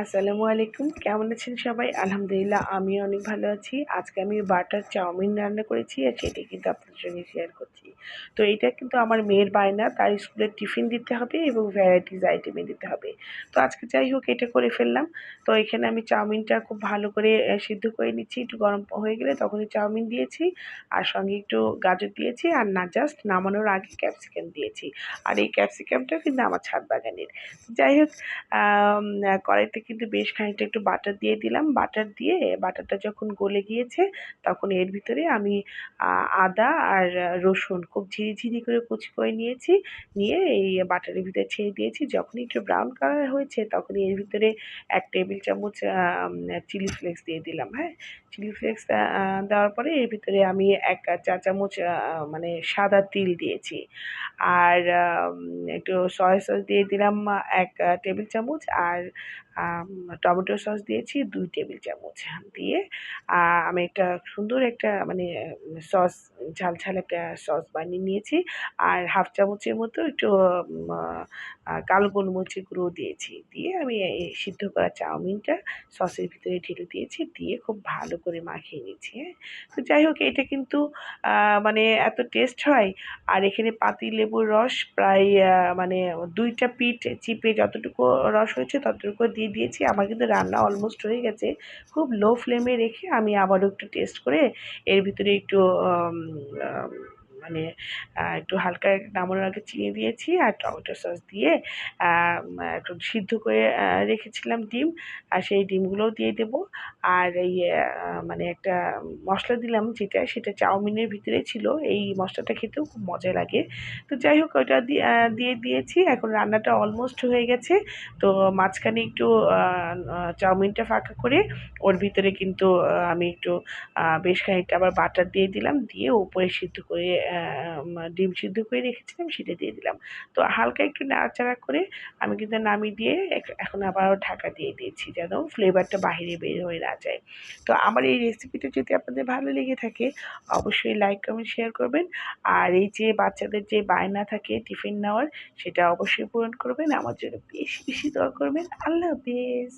আসসালামু আলাইকুম, কেমন আছেন সবাই? আলহামদুলিল্লাহ আমি অনেক ভালো আছি। আজকে আমি বাটার চাউমিন রান্না করেছি আর সেটা কিন্তু আপনাদের সঙ্গে শেয়ার করছি। তো এটা কিন্তু আমার মেয়ের বায়না, তার স্কুলের টিফিন দিতে হবে এবং ভ্যারাইটিস আইটেমে দিতে হবে। তো আজকে যাই হোক এটা করে ফেললাম। তো এখানে আমি চাউমিনটা খুব ভালো করে সিদ্ধ করে নিচ্ছি। একটু গরম হয়ে গেলে তখনই চাউমিন দিয়েছি আর সঙ্গে একটু গাজর দিয়েছি আর জাস্ট নামানোর আগে ক্যাপসিকাম দিয়েছি। আর এই ক্যাপসিকামটা কিন্তু আমার ছাদ বাগানের। যাই হোক, কড়াইতে কিন্তু বেশ খানিকটা একটু বাটার দিয়ে দিলাম। বাটার দিয়ে বাটারটা যখন গলে গিয়েছে তখন এর ভিতরে আমি আদা আর রসুন খুব ঝিরিঝিরি করে কুচি করে নিয়েছি। নিয়ে এই বাটারের ভিতরে ছেড়ে দিয়েছি। যখনই একটু ব্রাউন কালার হয়েছে তখনই এর ভিতরে ১ টেবিল চামচ চিলি ফ্লেক্স দিয়ে দিলাম, হ্যাঁ? চিলি ফ্লেক্স দেওয়ার পরে এর ভিতরে আমি ১ চা চামচ মানে সাদা তিল দিয়েছি। আর একটু সয়া সস দিয়ে দিলাম ১ টেবিল চামচ আর টমেটো সস দিয়েছি ২ টেবিল চামচ। দিয়ে আমি একটা সুন্দর একটা মানে সস, ঝাল একটা সস বানিয়ে নিয়েছি। আর ১/২ চামচের মতো একটু মা কালো গোলমরিচের গুঁড়ো দিয়েছি। দিয়ে আমি এই সিদ্ধ করা চাউমিনটা সসের ভিতরে ঢেলে দিয়েছি। দিয়ে খুব ভালো করে মাখিয়ে নিচ্ছি, হ্যাঁ? তো যাই হোক এটা কিন্তু মানে এত টেস্ট হয়। আর এখানে পাতিলেবুর রস প্রায় মানে ২ টা পিঠ চিপে যতটুকু রস হয়েছে ততটুকু দিয়ে দিয়েছি। আমার কিন্তু রান্না অলমোস্ট হয়ে গেছে। খুব লো ফ্লেমে রেখে আমি আবারও একটু টেস্ট করে এর ভিতরে একটু আম আম মানে একটু হালকা নামানোর আগে চিনি দিয়েছি আর টমেটো সস দিয়ে একটু সিদ্ধ করে রেখেছিলাম ডিম। আর সেই ডিমগুলোও দিয়ে দেবো। আর এই মানে একটা মশলা দিলাম যেটা, সেটা চাউমিনের ভিতরে ছিল। এই মশলাটা খেতেও খুব মজা লাগে। তো যাই হোক ওইটা দিয়ে দিয়েছি। এখন রান্নাটা অলমোস্ট হয়ে গেছে। তো মাঝখানে একটু আ আ চাউমিনটা ফাঁকা করে ওর ভিতরে কিন্তু আমি একটু বেশ খানিকটা আবার বাটার দিয়ে দিলাম। দিয়ে উপরে সিদ্ধ করে ডিম সিদ্ধ করে রেখেছিলাম সেটা দিয়ে দিলাম। তো হালকা একটু নাড়াচাড়া করে আমি কিন্তু নামিয়ে দিয়ে এখন আবারও ঢাকা দিয়ে দিয়েছি যেন ফ্লেভারটা বাহিরে বের হয়ে না যায়। তো আমার এই রেসিপিটা যদি আপনাদের ভালো লেগে থাকে অবশ্যই লাইক, কমেন্ট, শেয়ার করবেন। আর এই যে বাচ্চাদের যে বায়না থাকে টিফিন নেওয়ার সেটা অবশ্যই পূরণ করবেন। আমার জন্য বেশি দোয়া করবেন। আল্লাহ হাফেজ।